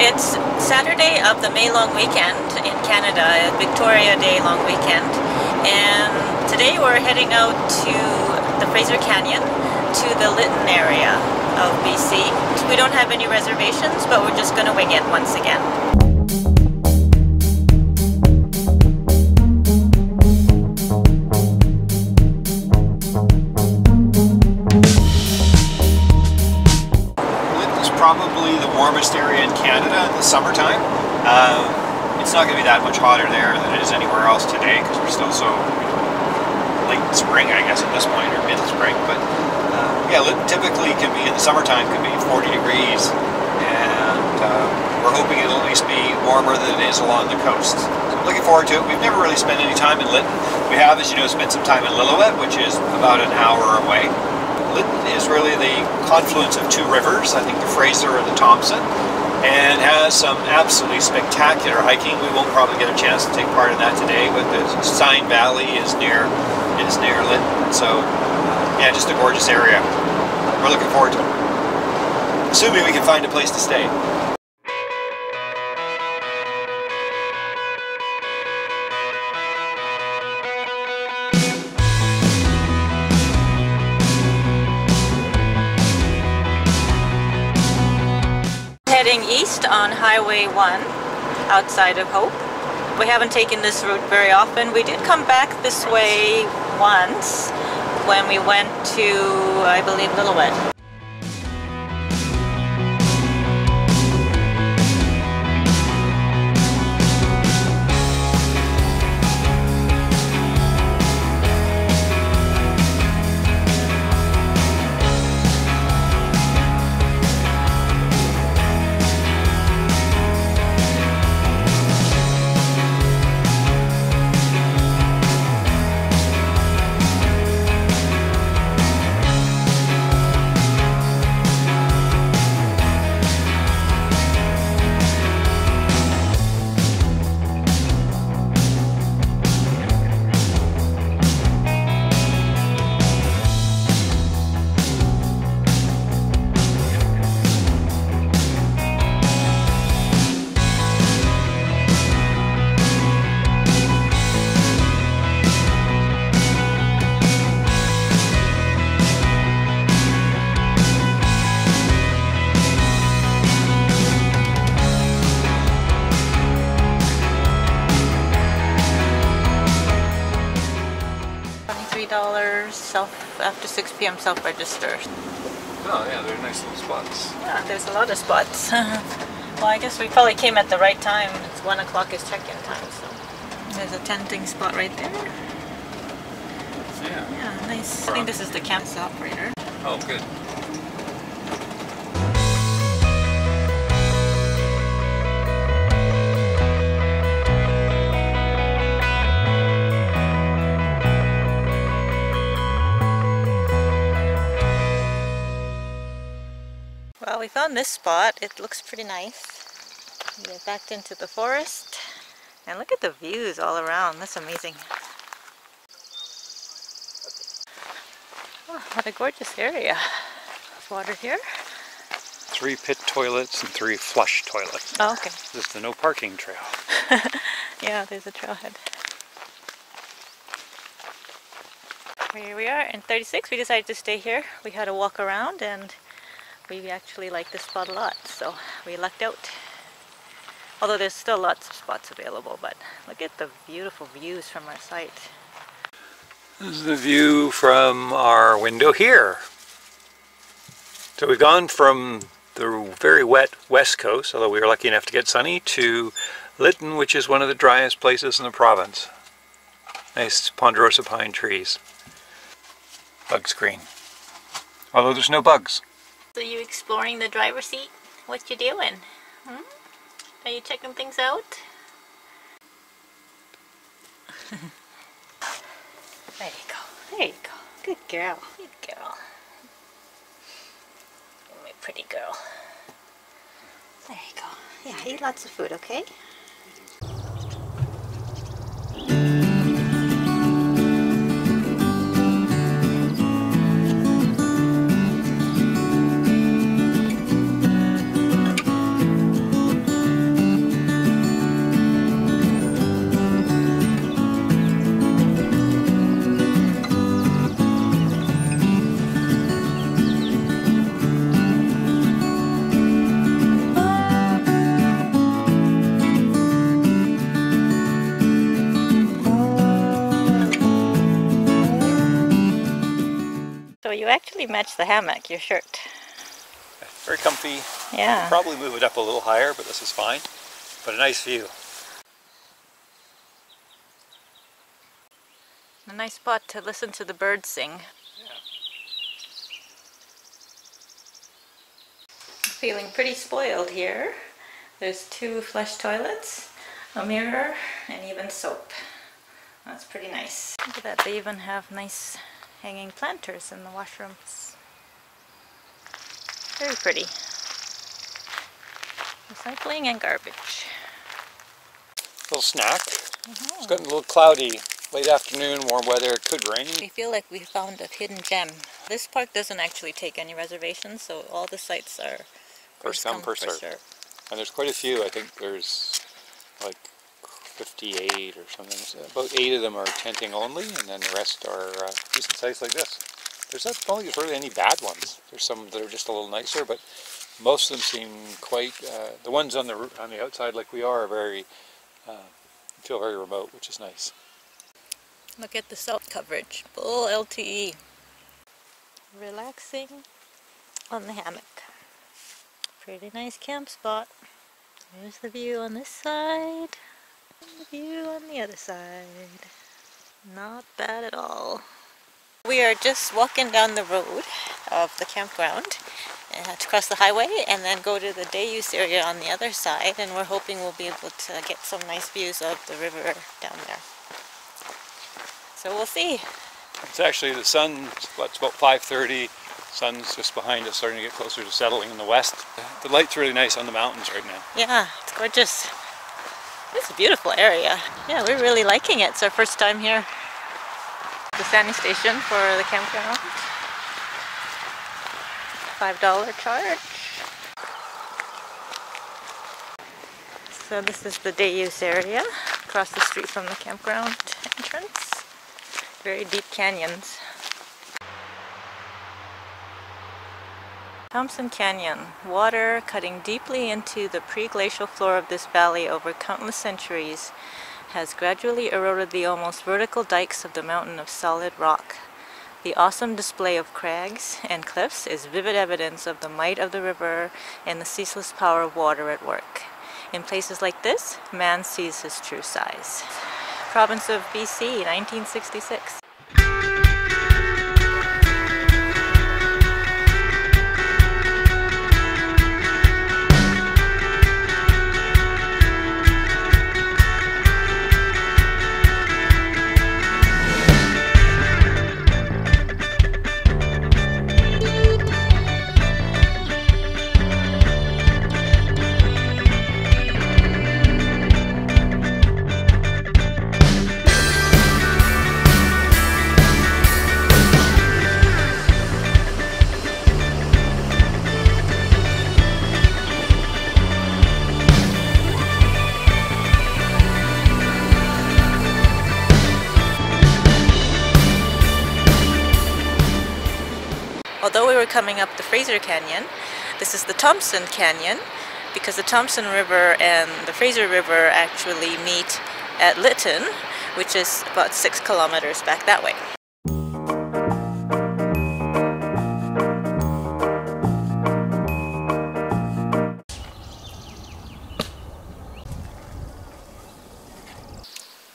It's Saturday of the May long weekend in Canada, Victoria Day long weekend, and today we're heading out to the Fraser Canyon to the Lytton area of BC. We don't have any reservations, but we're just going to wing it once again. Probably the warmest area in Canada in the summertime. It's not going to be that much hotter there than it is anywhere else today because we're still so late spring, I guess, at this point, or mid-spring. But yeah, typically can be in the summertime can be 40 degrees, and we're hoping it'll at least be warmer than it is along the coast. So I'm looking forward to it. We've never really spent any time in Lytton. We have, as you know, spent some time in Lillooet, which is about an hour away. Lytton is really the confluence of two rivers, I think the Fraser and the Thompson, and has some absolutely spectacular hiking. We won't probably get a chance to take part in that today, but the Seine Valley is near Lytton, so yeah, just a gorgeous area. We're looking forward to it, assuming we can find a place to stay. Heading east on Highway 1 outside of Hope. We haven't taken this route very often. We did come back this way once when we went to, I believe, Lillooet. After 6 p.m. self-register. Oh yeah, they're nice little spots. Yeah, there's a lot of spots. Well, I guess we probably came at the right time. It's 1 o'clock is check-in time, so there's a tenting spot right there. Yeah. Yeah, nice. I think this is the camp's operator. Oh, good. Well, we found this spot. It looks pretty nice. We get backed into the forest. And look at the views all around. That's amazing. Oh, what a gorgeous area. There's water here. 3 pit toilets and 3 flush toilets. Oh, okay. This is the no parking trail. Yeah, there's a trailhead. Here we are in 36. We decided to stay here. We had a walk around and we actually like this spot a lot, so we lucked out. Although there's still lots of spots available, but look at the beautiful views from our site. This is the view from our window here. So we've gone from the very wet west coast, although we were lucky enough to get sunny, to Lytton, which is one of the driest places in the province. Nice ponderosa pine trees. Bug screen. Although there's no bugs. So you exploring the driver's seat? What you doing? Hmm? Are you checking things out? There you go. There you go. Good girl. Good girl. My pretty girl. There you go. Yeah, eat lots of food, okay? really match the hammock, your shirt. Very comfy. Yeah. Probably move it up a little higher, but this is fine. But a nice view. A nice spot to listen to the birds sing. Yeah. Feeling pretty spoiled here. There's 2 flush toilets, a mirror, and even soap. That's pretty nice. Look at that, they even have nice hanging planters in the washrooms. Very pretty. Recycling and garbage. Little snack. It's gotten a little cloudy. Late afternoon, warm weather, it could rain. We feel like we found a hidden gem. This park doesn't actually take any reservations, so all the sites are First come, first served. And there's quite a few. I think there's like 58 or something. So about 8 of them are tenting only, and then the rest are decent sites like this. There's not really any bad ones. There's some that are just a little nicer, but most of them seem quite. The ones on the outside, like we are very feel very remote, which is nice. Look at the cell coverage, full LTE. Relaxing on the hammock. Pretty nice camp spot. There's the view on this side, and the view on the other side. Not bad at all. We are just walking down the road of the campground to cross the highway and then go to the day use area on the other side, and we're hoping we'll be able to get some nice views of the river down there. So we'll see. It's actually the sun, it's about 5:30. Sun's just behind us, starting to get closer to settling in the west. The light's really nice on the mountains right now. Yeah, it's gorgeous. It's a beautiful area. Yeah, we're really liking it. It's our first time here. The standing station for the campground. $5 charge. So this is the day use area across the street from the campground entrance. Very deep canyons. Thompson Canyon. Water cutting deeply into the pre-glacial floor of this valley over countless centuries has gradually eroded the almost vertical dikes of the mountain of solid rock. The awesome display of crags and cliffs is vivid evidence of the might of the river and the ceaseless power of water at work. In places like this, man sees his true size. Province of BC, 1966. Although we were coming up the Fraser Canyon, this is the Thompson Canyon, because the Thompson River and the Fraser River actually meet at Lytton, which is about 6 kilometers back that way.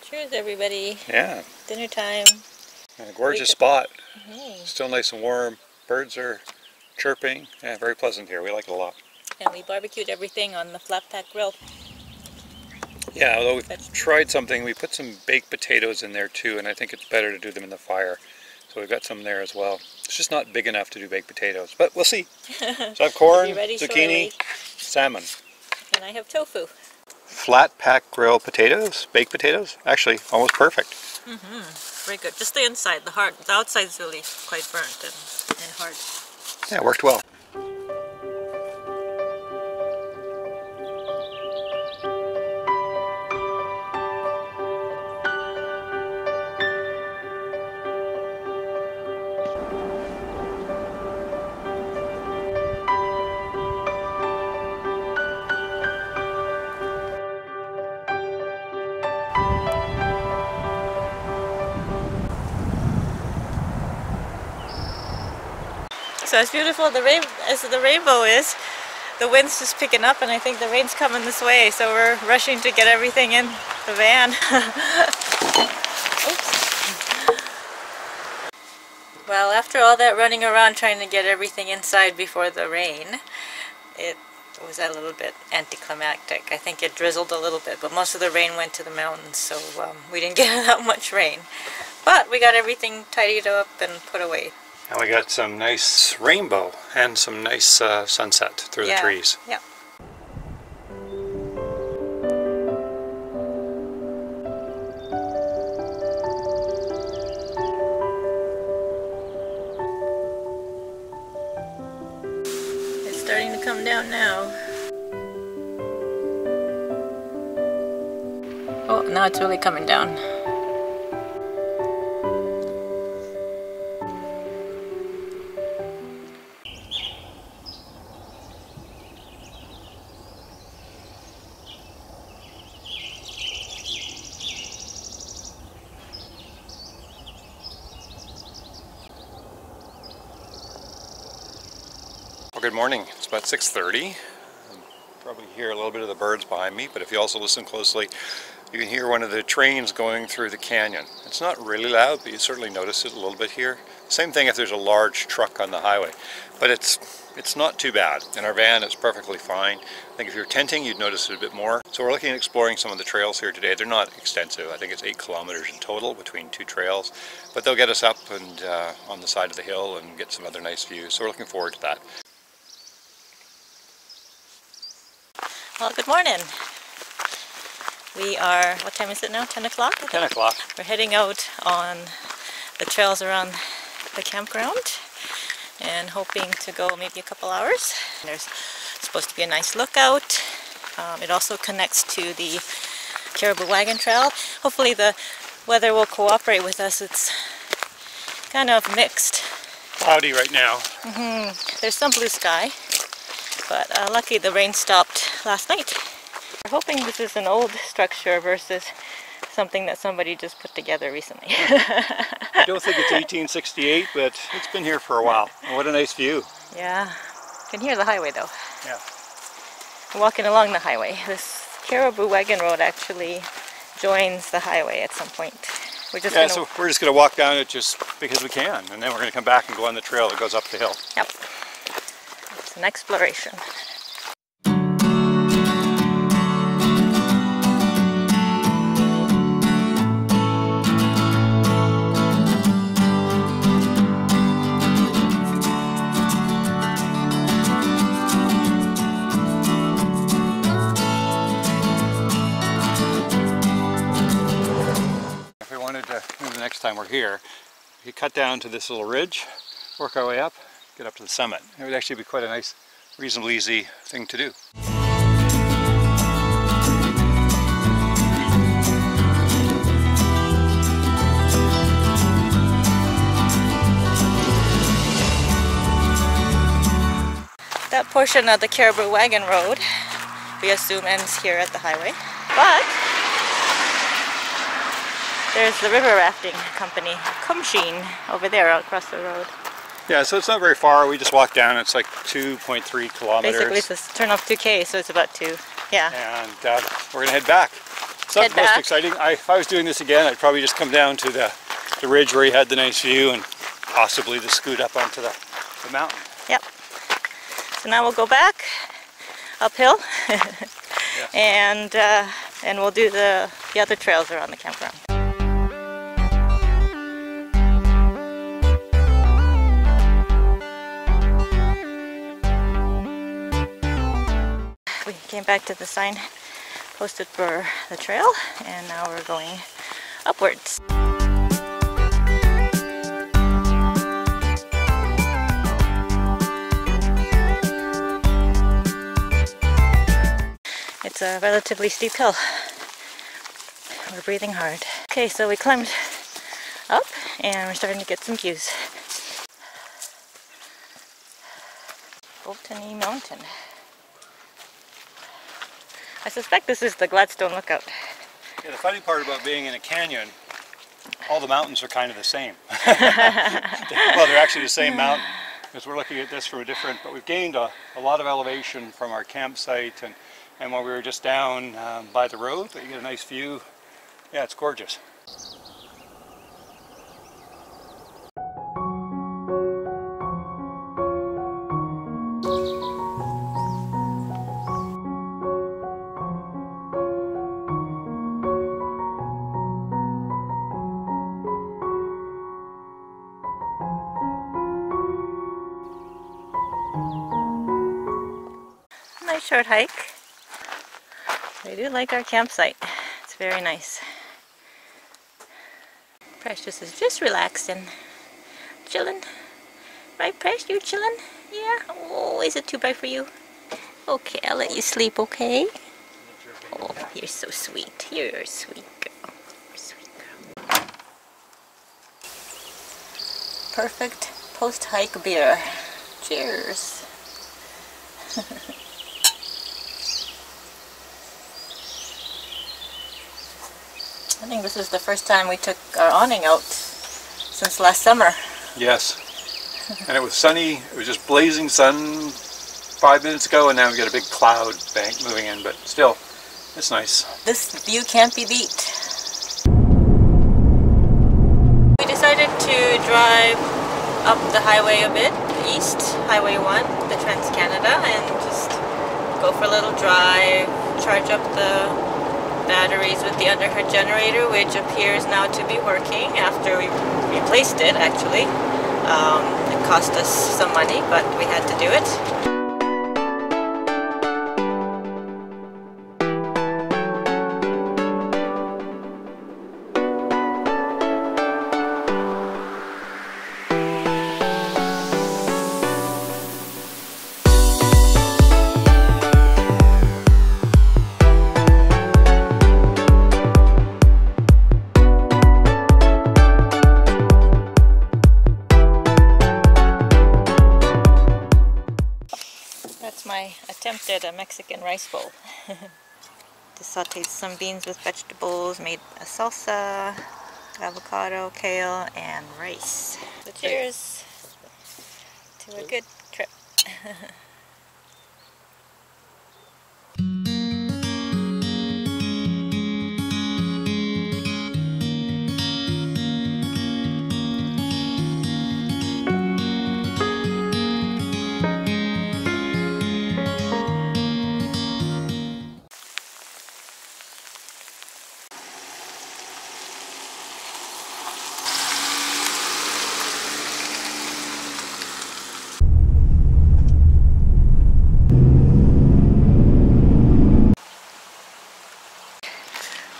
Cheers, everybody. Yeah. Dinner time. A gorgeous spot. Mm-hmm. Still nice and warm. Birds are chirping. Yeah, very pleasant here. We like it a lot. And we barbecued everything on the Flatpack Grill. Yeah, although we've tried something, we put some baked potatoes in there too, and I think it's better to do them in the fire. So we've got some there as well. It's just not big enough to do baked potatoes, but we'll see. So I have corn, zucchini, salmon. And I have tofu. Flatpack Grill potatoes, baked potatoes, actually almost perfect. Mm-hmm. Very good. Just the inside, the outside is really quite burnt and hard. Yeah, it worked well. So as beautiful as the rainbow is, the wind's just picking up, and I think the rain's coming this way, so we're rushing to get everything in the van. Oops. Well, after all that running around trying to get everything inside before the rain, it was a little bit anticlimactic. I think it drizzled a little bit, but most of the rain went to the mountains, so we didn't get that much rain. But we got everything tidied up and put away. And we got some nice rainbow and some nice sunset through the trees. Yeah. It's starting to come down now. Oh, now it's really coming down. Well, good morning. It's about 6:30. Probably hear a little bit of the birds behind me, but if you also listen closely, you can hear one of the trains going through the canyon. It's not really loud, but you certainly notice it a little bit here. Same thing if there's a large truck on the highway, but it's not too bad. In our van, it's perfectly fine. I think if you're tenting, you'd notice it a bit more. So we're looking at exploring some of the trails here today. They're not extensive. I think it's 8 kilometers in total between 2 trails, but they'll get us up and on the side of the hill and get some other nice views. So we're looking forward to that. Well, good morning. We are, what time is it now? 10 o'clock? 10 o'clock. We're heading out on the trails around the campground and hoping to go maybe a couple hours. There's supposed to be a nice lookout. It also connects to the Cariboo Wagon Trail. Hopefully the weather will cooperate with us. It's kind of mixed. Cloudy right now. There's some blue sky, but lucky the rain stopped last night. We're hoping this is an old structure versus something that somebody just put together recently. I don't think it's 1868, but it's been here for a while. And what a nice view. Yeah, you can hear the highway though. Yeah. We're walking along the highway. This Cariboo Wagon Road actually joins the highway at some point. We're just so we're just going to walk down it just because we can, and then we're going to come back and go on the trail that goes up the hill. Yep. It's an exploration. Next time we're here, we cut down to this little ridge, work our way up, get up to the summit. It would actually be quite a nice, reasonably easy thing to do. That portion of the Cariboo Wagon Road, we assume, ends here at the highway. But there's the river rafting company, Kumsheen, over there across the road. Yeah, so it's not very far. We just walk down. It's like 2.3 kilometers. Basically, it's a turn off 2K, so it's about 2. Yeah. And we're going to head back. It's not the most exciting. If I was doing this again, I'd probably just come down to the ridge where you had the nice view and possibly the scoot up onto the mountain. Yep. So now we'll go back uphill and we'll do the other trails around the campground. We came back to the sign posted for the trail, and now we're going upwards. It's a relatively steep hill. We're breathing hard. Okay, so we climbed up and we're starting to get some views. Boltony Mountain. I suspect this is the Gladstone Lookout. Yeah, the funny part about being in a canyon, all the mountains are kind of the same. Well, they're actually the same mountain. because we're looking at this from a different, but we've gained a lot of elevation from our campsite, and while we were just down by the road, but you get a nice view. Yeah, it's gorgeous. Nice short hike. I do like our campsite. It's very nice. Precious is just relaxing. Chilling. Right, Precious? You chilling? Yeah? Oh, is it too bright for you? Okay, I'll let you sleep, okay? Oh, you're so sweet. You're a sweet girl. You're a sweet girl. Perfect post-hike beer. Cheers. I think this is the first time we took our awning out since last summer. Yes. And it was sunny. It was just blazing sun 5 minutes ago, and now we've got a big cloud bank moving in, but still, it's nice. This view can't be beat. We decided to drive up the highway a bit, east, Highway 1, the Trans-Canada, and just go for a little drive, charge up the batteries with the underhood generator, which appears now to be working after we replaced it, actually. It cost us some money, but we had to do it. My attempt at a Mexican rice bowl. Just sauteed some beans with vegetables, made a salsa, avocado, kale, and rice. So cheers to a good trip.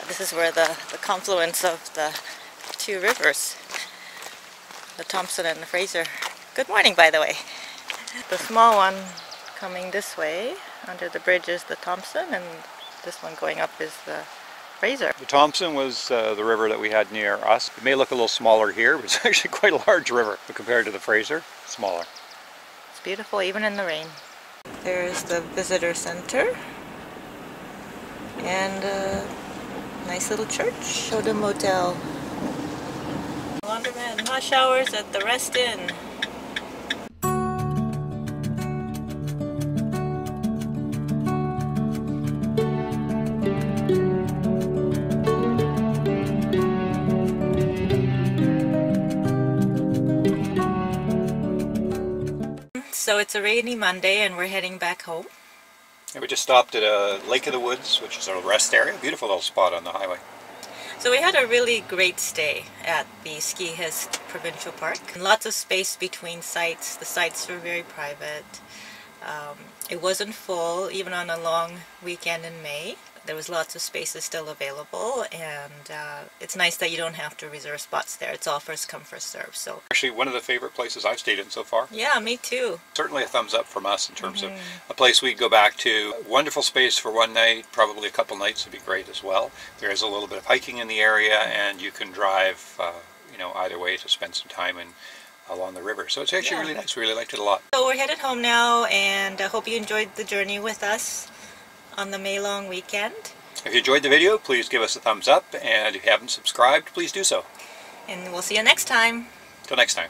This is where the confluence of the two rivers, the Thompson and the Fraser. Good morning, by the way. The small one coming this way under the bridge is the Thompson, and this one going up is the Fraser. The Thompson was the river that we had near us. It may look a little smaller here, but it's actually quite a large river. But compared to the Fraser, smaller. It's beautiful even in the rain. There's the visitor center and a nice little church. Show the motel. Laundromat and hot showers at the Rest Inn. So it's a rainy Monday and we're heading back home. And we just stopped at a Lake of the Woods, which is a rest area. Beautiful little spot on the highway. So we had a really great stay at the Skihist Provincial Park. Lots of space between sites. The sites were very private. It wasn't full, even on a long weekend in May. There was lots of spaces still available, and it's nice that you don't have to reserve spots there. It's all first come, first serve. So actually one of the favorite places I've stayed in so far. Yeah, me too. Certainly a thumbs up from us in terms of a place we'd go back to. Wonderful space for one night, probably a couple nights would be great as well. There is a little bit of hiking in the area, and you can drive you know, either way to spend some time along the river. So it's actually really nice. We really liked it a lot. So we're headed home now, and I hope you enjoyed the journey with us on the May long weekend. If you enjoyed the video, please give us a thumbs up, and if you haven't subscribed, please do so. And we'll see you next time. Till next time.